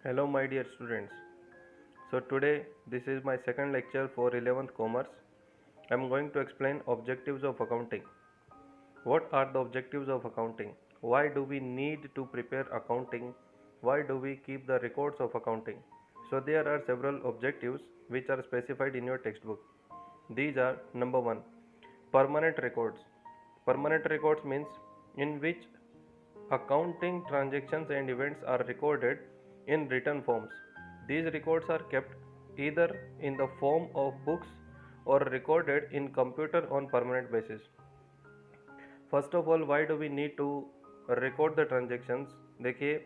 Hello my dear students. So today this is my second lecture for 11th Commerce. I am going to explain objectives of accounting. What are the objectives of accounting? Why do we need to prepare accounting? Why do we keep the records of accounting? So there are several objectives which are specified in your textbook. These are number 1, permanent records. Permanent records means in which accounting transactions and events are recorded in written forms. These records are kept either in the form of books or recorded in computer on permanent basis. First of all why do we need to record the transactions. देखिए,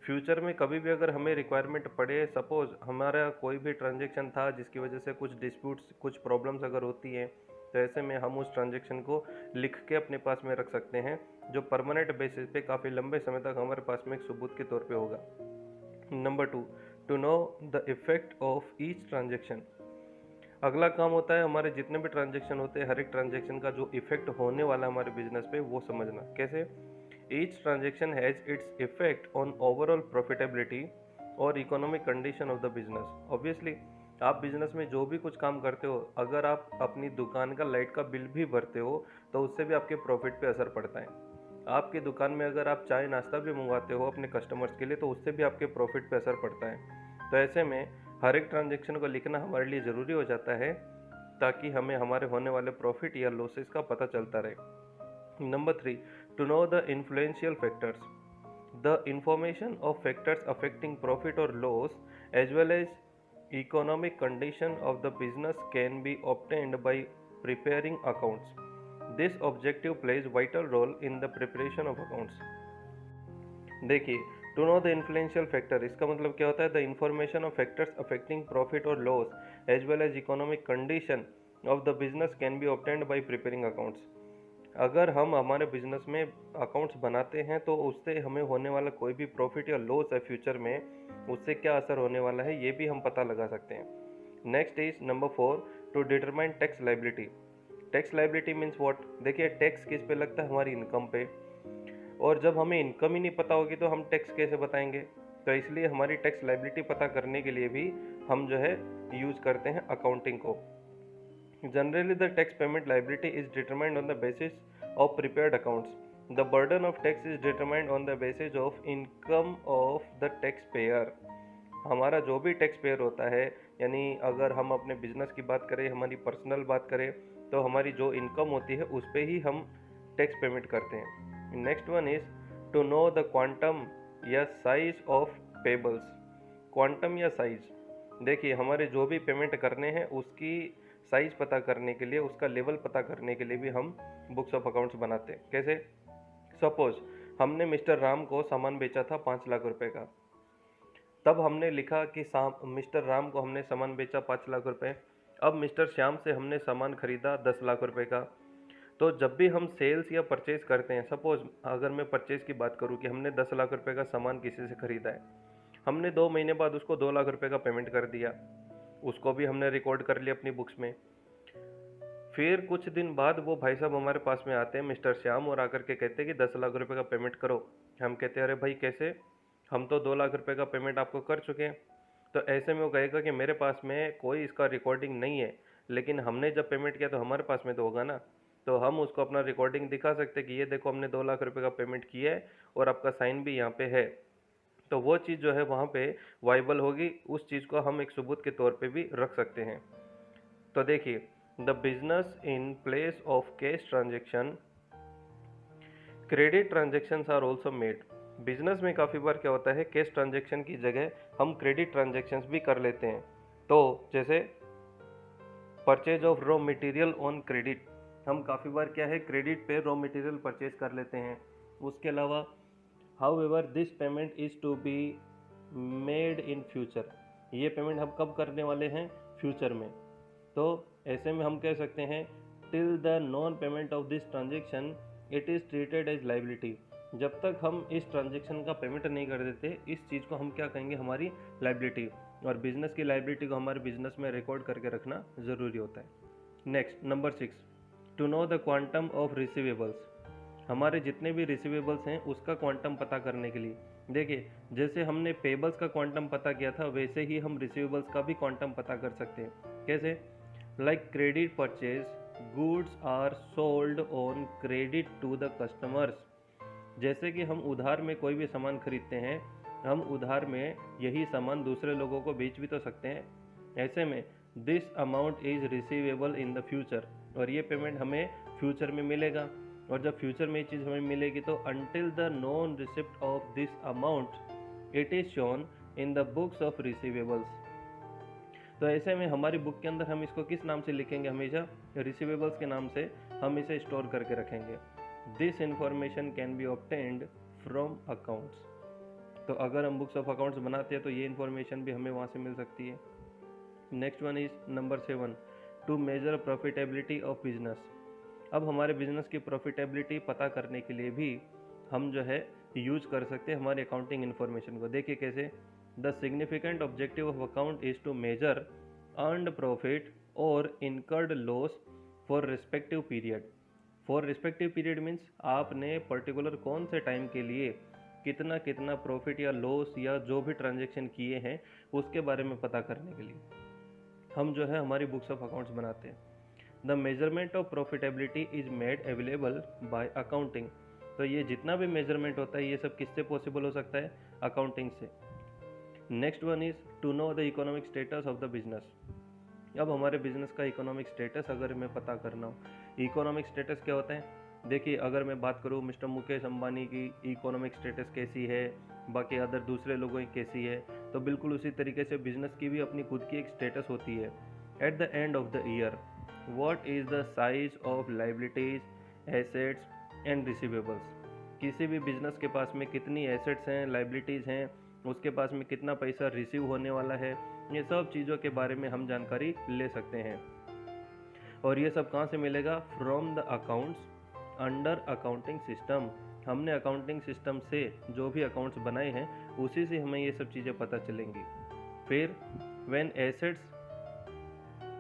future में कभी भी अगर हमें requirement पड़े, suppose हमारा कोई भी ट्रांजेक्शन था जिसकी वजह से कुछ डिस्प्यूट्स, कुछ प्रॉब्लम्स अगर होती हैं, तो ऐसे में हम उस ट्रांजेक्शन को लिख के अपने पास में रख सकते हैं, जो परमानेंट बेसिस पे काफ़ी लंबे समय तक हमारे पास में एक सबूत के तौर पे होगा। Number 2, to know the effect of each transaction. अगला काम होता है हमारे जितने भी ट्रांजेक्शन होते हैं, हर एक ट्रांजेक्शन का जो इफेक्ट होने वाला है हमारे बिजनेस पे, वो समझना। कैसे? Each transaction has its effect on overall profitability और economic condition of the business. Obviously आप बिजनेस में जो भी कुछ काम करते हो, अगर आप अपनी दुकान का लाइट का बिल भी भरते हो तो उससे भी आपके प्रॉफिट पे असर पड़ता है। आपकी दुकान में अगर आप चाय नाश्ता भी मंगवाते हो अपने कस्टमर्स के लिए, तो उससे भी आपके प्रॉफिट पे असर पड़ता है। तो ऐसे में हर एक ट्रांजेक्शन को लिखना हमारे लिए ज़रूरी हो जाता है, ताकि हमें हमारे होने वाले प्रॉफिट या लॉसेस का पता चलता रहे। Number 3, to know the influential factors. The information of factors affecting profit और loss as well as economic condition of the business can be obtained by preparing accounts. This objective plays vital role in the preparation of accounts. देखिए, to know the influential factor, इसका मतलब क्या होता है? The information of factors affecting profit और loss as well as economic condition of the business can be obtained by preparing accounts. अगर हम हमारे बिजनेस में अकाउंट्स बनाते हैं तो उससे हमें होने वाला कोई भी प्रॉफिट या लॉस है फ्यूचर में, उससे क्या असर होने वाला है, ये भी हम पता लगा सकते हैं। Next is number 4, to determine tax liability. Tax liability means what? देखिए, टैक्स किस पे लगता है? हमारी इनकम पे। और जब हमें इनकम ही नहीं पता होगी तो हम टैक्स कैसे बताएंगे? तो इसलिए हमारी टैक्स लाइबिलिटी पता करने के लिए भी हम जो है यूज करते हैं अकाउंटिंग को। Generally the tax payment liability is determined on the basis of prepared accounts. The burden of tax is determined on the basis of income of the tax payer. हमारा जो भी टैक्स पेयर होता है, यानी अगर हम अपने बिजनेस की बात करें, हमारी पर्सनल बात करें, तो हमारी जो इनकम होती है उस पर ही हम टैक्स पेमेंट करते हैं। Next one is to know the quantum या साइज ऑफ पेबल्स। क्वांटम या साइज, देखिए हमारे जो भी पेमेंट करने हैं उसकी साइज पता करने के लिए, उसका लेवल पता करने के लिए भी हम बुक्स ऑफ अकाउंट्स बनाते हैं। कैसे? सपोज हमने मिस्टर राम को सामान बेचा था 5 लाख रुपए का। तब हमने लिखा कि मिस्टर राम को हमने सामान बेचा 5 लाख रुपए। अब मिस्टर श्याम से हमने सामान खरीदा 10 लाख रुपए का। तो जब भी हम सेल्स या परचेज करते हैं, सपोज अगर मैं परचेज की बात करूं कि हमने 10 लाख रुपए का सामान किसी से खरीदा है, हमने 2 महीने बाद उसको 2 लाख रुपए का पेमेंट कर दिया, उसको भी हमने रिकॉर्ड कर लिया अपनी बुक्स में। फिर कुछ दिन बाद वो भाई साहब हमारे पास में आते हैं, मिस्टर श्याम, और आकर के कहते हैं कि 10 लाख रुपए का पेमेंट करो। हम कहते हैं अरे भाई कैसे, हम तो 2 लाख रुपए का पेमेंट आपको कर चुके हैं। तो ऐसे में वो कहेगा कि मेरे पास में कोई इसका रिकॉर्डिंग नहीं है, लेकिन हमने जब पेमेंट किया तो हमारे पास में तो होगा ना। तो हम उसको अपना रिकॉर्डिंग दिखा सकते हैं कि ये देखो हमने 2 लाख रुपए का पेमेंट किया है और आपका साइन भी यहाँ पे है। तो वो चीज़ जो है वहाँ पे वाइबल होगी, उस चीज़ को हम एक सबूत के तौर पे भी रख सकते हैं। तो देखिए, the business in place of cash transaction, credit transactions are also made. Business में काफ़ी बार क्या होता है, कैश ट्रांजेक्शन की जगह हम क्रेडिट ट्रांजेक्शन्स भी कर लेते हैं। तो जैसे purchase of raw material on credit, हम काफ़ी बार क्या है क्रेडिट पे रॉ मटेरियल परचेज कर लेते हैं। उसके अलावा however this payment is to be made in future, ये पेमेंट हम कब करने वाले हैं? फ्यूचर में। तो ऐसे में हम कह सकते हैं till the non payment of this transaction it is treated as liability. जब तक हम इस ट्रांजेक्शन का पेमेंट नहीं कर देते, इस चीज़ को हम क्या कहेंगे? हमारी लाइबिलिटी। और बिजनेस की लाइबिलिटी को हमारे बिजनेस में रिकॉर्ड करके रखना ज़रूरी होता है। Next number 6, to know the quantum of receivables. हमारे जितने भी रिसीवेबल्स हैं उसका क्वांटम पता करने के लिए, देखिए, जैसे हमने पेबल्स का क्वांटम पता किया था, वैसे ही हम रिसीवेबल्स का भी क्वांटम पता कर सकते हैं। कैसे? Like credit purchase, goods are sold on credit to the customers. जैसे कि हम उधार में कोई भी सामान खरीदते हैं, हम उधार में यही सामान दूसरे लोगों को बेच भी तो सकते हैं। ऐसे में this amount is receivable in the future, और ये पेमेंट हमें फ्यूचर में मिलेगा। और जब फ्यूचर में ये चीज़ हमें मिलेगी तो until the non receipt of this amount it is shown in the books of receivables. तो ऐसे में हमारी बुक के अंदर हम इसको किस नाम से लिखेंगे? हमेशा रिसीवेबल्स के नाम से हम इसे स्टोर करके रखेंगे। This information can be obtained from accounts. तो अगर हम बुक्स ऑफ अकाउंट्स बनाते हैं तो ये इन्फॉर्मेशन भी हमें वहाँ से मिल सकती है। Next one is number 7, to measure profitability of business. अब हमारे बिजनेस की प्रॉफिटेबिलिटी पता करने के लिए भी हम जो है यूज कर सकते हैं हमारे अकाउंटिंग इन्फॉर्मेशन को। देखिए कैसे? The significant objective of account is to measure earned profit और incurred loss for respective period. For respective period means आपने पर्टिकुलर कौन से टाइम के लिए कितना कितना प्रॉफिट या लॉस या जो भी ट्रांजेक्शन किए हैं उसके बारे में पता करने के लिए हम जो है हमारी बुक्स ऑफ अकाउंट्स बनाते हैं। The measurement of profitability is made available by accounting. तो ये जितना भी मेजरमेंट होता है ये सब किससे पॉसिबल हो सकता है? अकाउंटिंग से। Next one is to know the economic status of the business. अब हमारे बिजनेस का इकोनॉमिक स्टेटस अगर मैं पता करना हो, इकोनॉमिक स्टेटस क्या होता है? देखिए, अगर मैं बात करूँ मिस्टर मुकेश अंबानी की इकोनॉमिक स्टेटस कैसी है, बाकी अदर दूसरे लोगों की कैसी है, तो बिल्कुल उसी तरीके से बिजनेस की भी अपनी खुद की एक स्टेटस होती है। At the end of the year what is the size of liabilities, assets and receivables. किसी भी बिजनेस के पास में कितनी एसेट्स हैं, लाइबिलिटीज़ हैं, उसके पास में कितना पैसा रिसीव होने वाला है, ये सब चीज़ों के बारे में हम जानकारी ले सकते हैं। और ये सब कहाँ से मिलेगा? From the accounts under accounting system. हमने अकाउंटिंग सिस्टम से जो भी अकाउंट्स बनाए हैं उसी से हमें ये सब चीज़ें पता चलेंगी। फिर when assets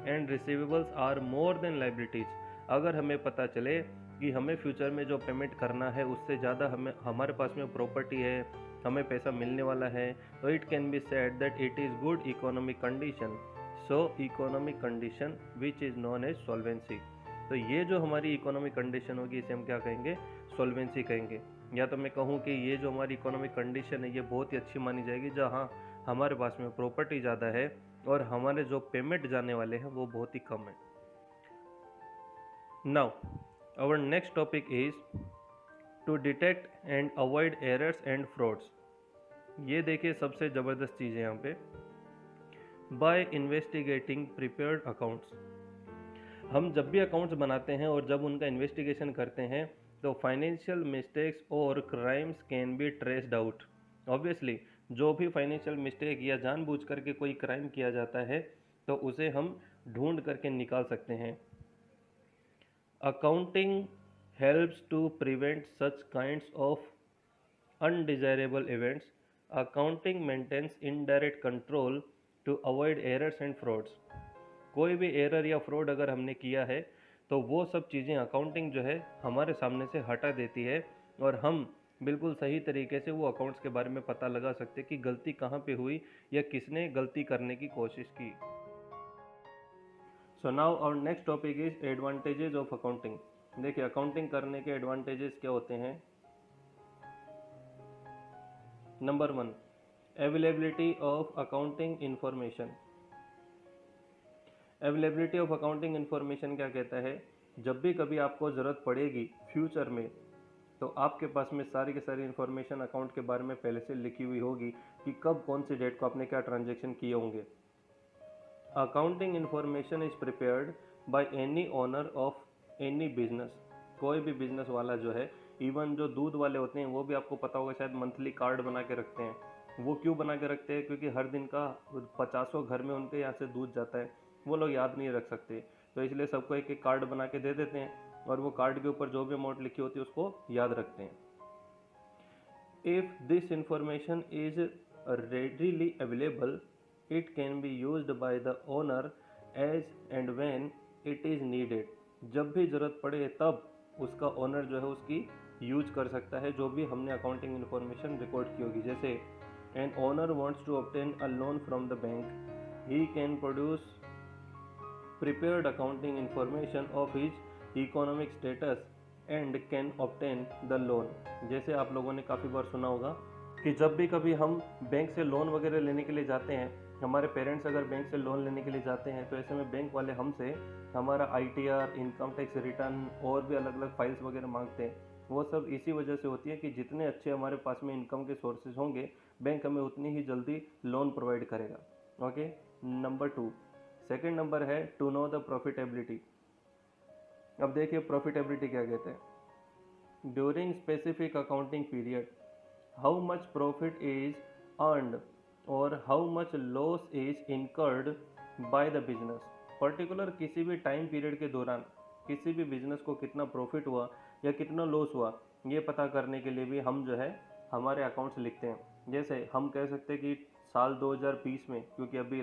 and receivables are more than liabilities, अगर हमें पता चले कि हमें फ्यूचर में जो पेमेंट करना है उससे ज़्यादा हमारे पास में प्रॉपर्टी है, हमें पैसा मिलने वाला है, तो it can be said that it is good economic condition. So economic condition which is known as solvency. तो ये जो हमारी इकोनॉमिक कंडीशन होगी इसे हम क्या कहेंगे? सॉल्वेंसी कहेंगे। या तो मैं कहूँ कि ये जो हमारी इकोनॉमिक कंडीशन है ये बहुत ही अच्छी मानी जाएगी जहाँ हमारे पास में प्रॉपर्टी ज़्यादा है और हमारे जो पेमेंट जाने वाले हैं वो बहुत ही कम है। Now our next topic is to detect and avoid errors and frauds. ये देखिए सबसे ज़बरदस्त चीज़ है यहाँ पे। बाय इन्वेस्टिगेटिंग प्रिपेयर्ड अकाउंट्स, हम जब भी अकाउंट्स बनाते हैं और जब उनका इन्वेस्टिगेशन करते हैं तो फाइनेंशियल मिस्टेक्स और crimes can be traced out. Obviously जो भी फाइनेंशियल मिस्टेक या जानबूझ करके कोई क्राइम किया जाता है तो उसे हम ढूंढ करके निकाल सकते हैं। Accounting helps to prevent such kinds of undesirable events. Accounting maintains indirect control to avoid errors and frauds. कोई भी एरर या फ्रॉड अगर हमने किया है तो वो सब चीज़ें अकाउंटिंग जो है हमारे सामने से हटा देती है और हम बिल्कुल सही तरीके से वो अकाउंट्स के बारे में पता लगा सकते कि गलती कहाँ पे हुई या किसने गलती करने की कोशिश की। So now our next topic is advantages of accounting. देखिए अकाउंटिंग करने के एडवांटेजेस क्या होते हैं। Number 1, availability of accounting information. Availability of accounting information क्या कहता है? जब भी कभी आपको ज़रूरत पड़ेगी फ्यूचर में तो आपके पास में सारी की सारी इन्फॉर्मेशन अकाउंट के बारे में पहले से लिखी हुई होगी कि कब कौन सी डेट को आपने क्या ट्रांजेक्शन किए होंगे। Accounting information is prepared by any owner of any business. कोई भी बिजनेस वाला जो है, इवन जो दूध वाले होते हैं वो भी आपको पता होगा शायद मंथली कार्ड बना के रखते हैं। वो क्यों बना के रखते हैं? क्योंकि हर दिन का 50 घर में उनके यहाँ से दूध जाता है, वो लोग याद नहीं रख सकते, तो इसलिए सबको एक एक कार्ड बना के दे देते हैं और वो कार्ड के ऊपर जो भी अमाउंट लिखी होती है उसको याद रखते हैं। If this information is readily available it can be used by the owner as and when it is needed। जब भी ज़रूरत पड़े तब उसका ओनर जो है उसकी यूज कर सकता है जो भी हमने अकाउंटिंग इन्फॉर्मेशन रिकॉर्ड की होगी। जैसे an owner wants to obtain a loan from the bank, he can produce prepared accounting information of his economic status and can obtain the loan। जैसे आप लोगों ने काफ़ी बार सुना होगा कि जब भी कभी हम बैंक से लोन वगैरह लेने के लिए जाते हैं, हमारे पेरेंट्स अगर बैंक से लोन लेने के लिए जाते हैं तो ऐसे में बैंक वाले हमसे हमारा ITR, इनकम टैक्स रिटर्न और भी अलग अलग फाइल्स वगैरह मांगते हैं। वो सब इसी वजह से होती है कि जितने अच्छे हमारे पास में इनकम के सोर्सेज होंगे, बैंक हमें उतनी ही जल्दी लोन प्रोवाइड करेगा। Okay, number 2। सेकेंड नंबर है टू नो द प्रॉफिटेबिलिटी। अब देखिए प्रॉफिटेबिलिटी क्या कहते हैं। During specific accounting period how much profit is earned और how much loss is incurred by the business. Particular किसी भी टाइम पीरियड के दौरान किसी भी बिजनेस को कितना प्रॉफिट हुआ या कितना लॉस हुआ, ये पता करने के लिए भी हम जो है हमारे अकाउंट्स लिखते हैं। जैसे हम कह सकते हैं कि साल 2020 में, क्योंकि अभी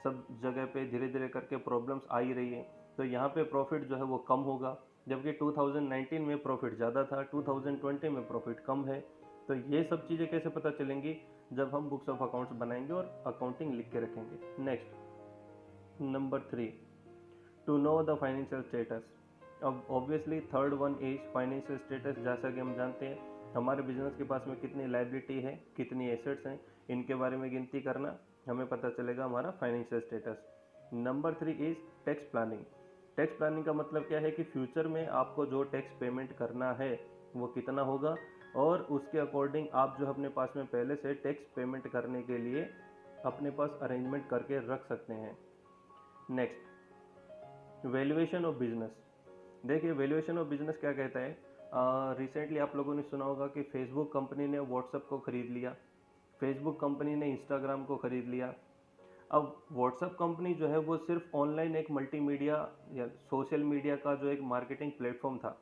सब जगह पे धीरे धीरे करके प्रॉब्लम्स आ ही रही है, तो यहाँ पे प्रॉफिट जो है वो कम होगा, जबकि 2019 में प्रॉफिट ज़्यादा था, 2020 में प्रॉफिट कम है। तो ये सब चीज़ें कैसे पता चलेंगी? जब हम बुक्स ऑफ अकाउंट्स बनाएंगे और अकाउंटिंग लिख के रखेंगे। Next, number 3, to know the financial status. अब obviously third one is financial status. जैसा कि हम जानते हैं हमारे बिजनेस के पास में कितनी लायबिलिटी है, कितनी एसेट्स हैं, इनके बारे में गिनती करना, हमें पता चलेगा हमारा financial status. Number 3 is tax planning. Tax planning का मतलब क्या है कि फ्यूचर में आपको जो टैक्स पेमेंट करना है वो कितना होगा, और उसके अकॉर्डिंग आप जो अपने पास में पहले से टैक्स पेमेंट करने के लिए अपने पास अरेंजमेंट करके रख सकते हैं। Next, valuation of business. देखिए वैल्यूएशन ऑफ बिजनेस क्या कहता है। रिसेंटली आप लोगों ने सुना होगा कि फेसबुक कंपनी ने व्हाट्सएप को ख़रीद लिया, फेसबुक कंपनी ने इंस्टाग्राम को ख़रीद लिया। अब व्हाट्सएप कंपनी जो है वो सिर्फ ऑनलाइन एक मल्टीमीडिया या सोशल मीडिया का जो एक मार्केटिंग प्लेटफॉर्म था,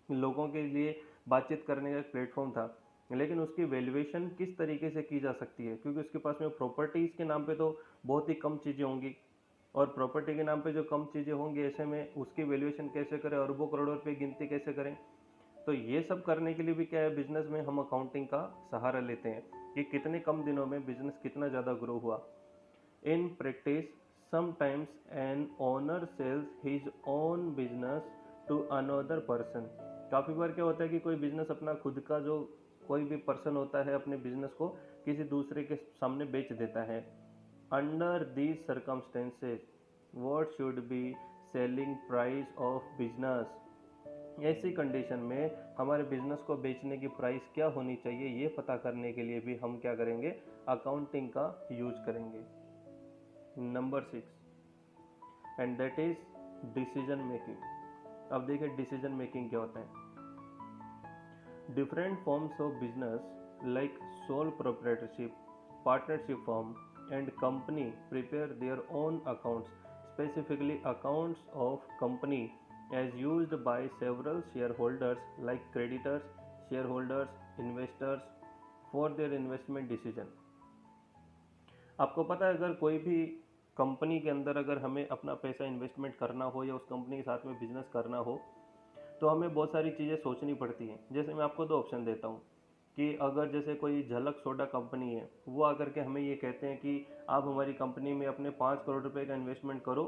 लोगों के लिए बातचीत करने का एक प्लेटफॉर्म था, लेकिन उसकी वैल्यूएशन किस तरीके से की जा सकती है, क्योंकि उसके पास में प्रॉपर्टीज़ के नाम पे तो बहुत ही कम चीज़ें होंगी, और प्रॉपर्टी के नाम पे जो कम चीज़ें होंगी, ऐसे में उसकी वैल्यूएशन कैसे करें, अरबों करोड़ों रुपये गिनती कैसे करें। तो ये सब करने के लिए भी क्या है, बिजनेस में हम अकाउंटिंग का सहारा लेते हैं कि कितने कम दिनों में बिजनेस कितना ज़्यादा ग्रो हुआ। In practice sometimes an owner sells his own business to another person. काफ़ी बार क्या होता है कि कोई बिजनेस अपना खुद का जो कोई भी पर्सन होता है अपने बिजनेस को किसी दूसरे के सामने बेच देता है। Under these circumstances what should be selling price of business. ऐसी कंडीशन में हमारे बिजनेस को बेचने की प्राइस क्या होनी चाहिए, ये पता करने के लिए भी हम क्या करेंगे, अकाउंटिंग का यूज करेंगे। Number 6 and that is decision making. अब देखिए डिसीजन मेकिंग क्या होता है। Different forms of business like sole proprietorship, partnership form and company prepare their own accounts, specifically accounts of company as used by several shareholders like creditors, shareholders, investors for their investment decision। आपको पता है अगर कोई भी company के अंदर अगर हमें अपना पैसा इन्वेस्टमेंट करना हो या उस कंपनी के साथ में बिजनेस करना हो, तो हमें बहुत सारी चीज़ें सोचनी पड़ती हैं। जैसे मैं आपको 2 ऑप्शन देता हूँ कि अगर जैसे कोई झलक सोडा कंपनी है, वो आकर के हमें ये कहते हैं कि आप हमारी कंपनी में अपने 5 करोड़ रुपए का इन्वेस्टमेंट करो,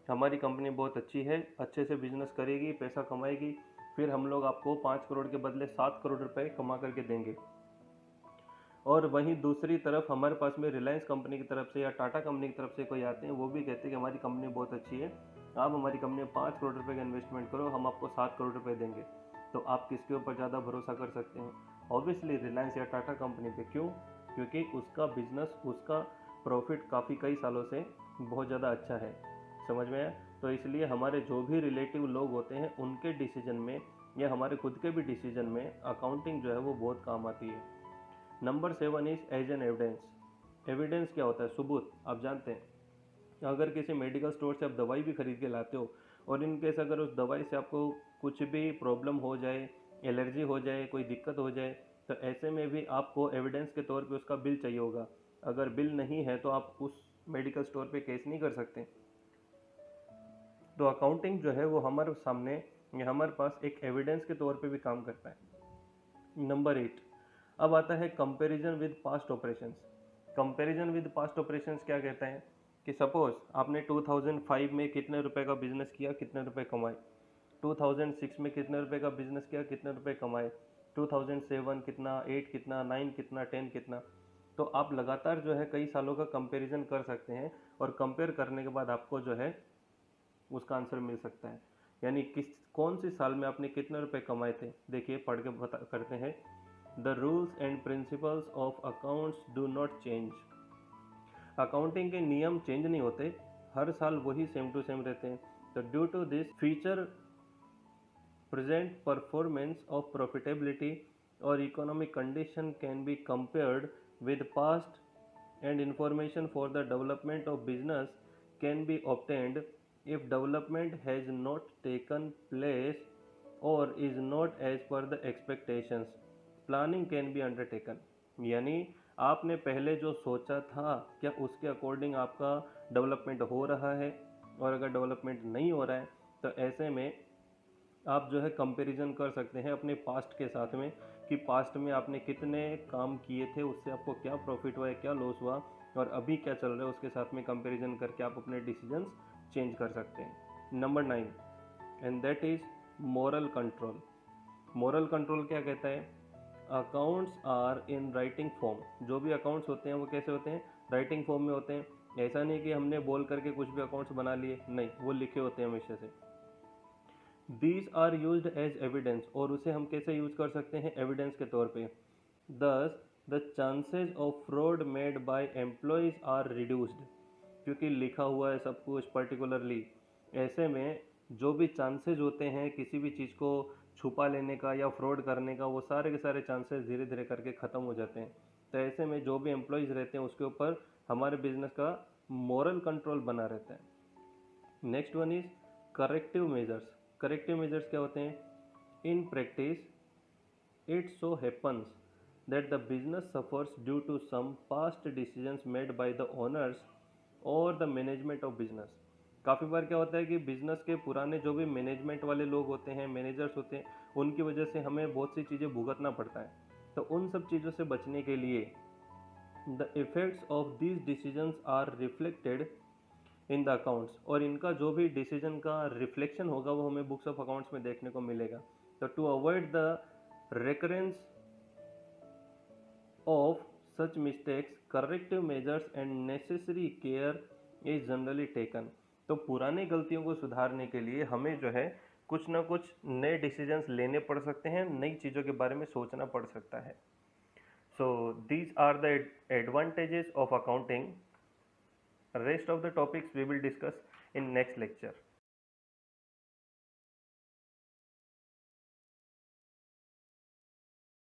हमारी कंपनी बहुत अच्छी है, अच्छे से बिजनेस करेगी, पैसा कमाएगी, फिर हम लोग आपको 5 करोड़ के बदले 7 करोड़ रुपए कमा करके देंगे। और वहीं दूसरी तरफ हमारे पास में रिलायंस कंपनी की तरफ से या टाटा कंपनी की तरफ से कोई आते हैं, वो भी कहते हैं कि हमारी कंपनी बहुत अच्छी है, आप हमारी कंपनी में 5 करोड़ रुपए का इन्वेस्टमेंट करो, हम आपको 7 करोड़ रुपए देंगे। तो आप किसके ऊपर ज़्यादा भरोसा कर सकते हैं? ऑब्वियसली रिलायंस या टाटा कंपनी पे। क्यों? क्योंकि उसका बिजनेस, उसका प्रॉफिट काफ़ी कई सालों से बहुत ज़्यादा अच्छा है। समझ में आया? तो इसलिए हमारे जो भी रिलेटिव लोग होते हैं उनके डिसीजन में या हमारे खुद के भी डिसीजन में अकाउंटिंग जो है वो बहुत काम आती है। Number 7 is as an evidence. Evidence क्या होता है? सबूत। आप जानते हैं अगर किसी मेडिकल स्टोर से आप दवाई भी खरीद के लाते हो और इन केस अगर उस दवाई से आपको कुछ भी प्रॉब्लम हो जाए, एलर्जी हो जाए, कोई दिक्कत हो जाए, तो ऐसे में भी आपको एविडेंस के तौर पे उसका बिल चाहिए होगा। अगर बिल नहीं है तो आप उस मेडिकल स्टोर पे केस नहीं कर सकते। तो अकाउंटिंग जो है वो हमारे सामने या हमारे पास एक एविडेंस के तौर पे भी काम करता है। नंबर 8, अब आता है comparison with past operations. Comparison with past operations क्या कहता है कि सपोज आपने 2005 में कितने रुपए का बिजनेस किया, कितने रुपए कमाए, 2006 में कितने रुपए का बिजनेस किया, कितने रुपए कमाए, 2007 कितना, 8 कितना, 9 कितना, 10 कितना। तो आप लगातार जो है कई सालों का कंपैरिजन कर सकते हैं और कंपेयर करने के बाद आपको जो है उसका आंसर मिल सकता है। यानी कौन सी साल में आपने कितने रुपए कमाए थे। देखिए पढ़ के बता करते हैं। The rules and principles of accounts do not change. Accounting के नियम चेंज नहीं होते, हर साल वही सेम टू सेम रहते हैं। तो due to this feature present performance of profitability or economic condition can be compared with past, and information for the development of business can be obtained if development has not taken place or is not as per the expectations. Planning can be undertaken. यानी आपने पहले जो सोचा था क्या उसके according आपका development हो रहा है, और अगर डेवलपमेंट नहीं हो रहा है तो ऐसे में आप जो है कंपैरिजन कर सकते हैं अपने पास्ट के साथ में कि पास्ट में आपने कितने काम किए थे, उससे आपको क्या प्रॉफिट हुआ है, क्या लॉस हुआ, और अभी क्या चल रहा है उसके साथ में कंपैरिजन करके आप अपने डिसीजंस चेंज कर सकते हैं। Number 9, and that is moral control. Moral control क्या कहता है? Accounts are in writing form. जो भी अकाउंट्स होते हैं वो कैसे होते हैं? राइटिंग फॉर्म में होते हैं। ऐसा नहीं कि हमने बोल करके कुछ भी अकाउंट्स बना लिए, नहीं, वो लिखे होते हैं हमेशा से। These are use as evidence, और उसे हम कैसे यूज कर सकते हैं? एविडेंस के तौर पे। Thus the chances of fraud made by employees are reduced, क्योंकि लिखा हुआ है सब कुछ पर्टिकुलरली। ऐसे में जो भी चांसेस होते हैं किसी भी चीज़ को छुपा लेने का या फ्रॉड करने का, वो सारे के सारे चांसेस धीरे धीरे करके ख़त्म हो जाते हैं। तो ऐसे में जो भी एम्प्लॉयज़ रहते हैं उसके ऊपर हमारे बिजनेस का मॉरल कंट्रोल बना रहता है। Next one is corrective measures. Corrective measures क्या होते हैं? In practice it so happens that the business suffers due to some past decisions made by the owners और द मैनेजमेंट ऑफ बिजनेस। काफ़ी बार क्या होता है कि बिजनेस के पुराने जो भी मैनेजमेंट वाले लोग होते हैं, मैनेजर्स होते हैं, उनकी वजह से हमें बहुत सी चीज़ें भुगतना पड़ता है। तो उन सब चीज़ों से बचने के लिए the effects of these decisions are reflected in the accounts, और इनका जो भी डिसीजन का रिफ्लेक्शन होगा वो हमें बुक्स ऑफ अकाउंट्स में देखने को मिलेगा। तो to avoid the recurrence of such mistakes, corrective measures and necessary care is generally taken। तो पुरानी गलतियों को सुधारने के लिए हमें जो है कुछ ना कुछ नए डिसीजंस लेने पड़ सकते हैं, नई चीज़ों के बारे में सोचना पड़ सकता है। So these are the advantages of accounting. Rest of the topics we will discuss in next lecture.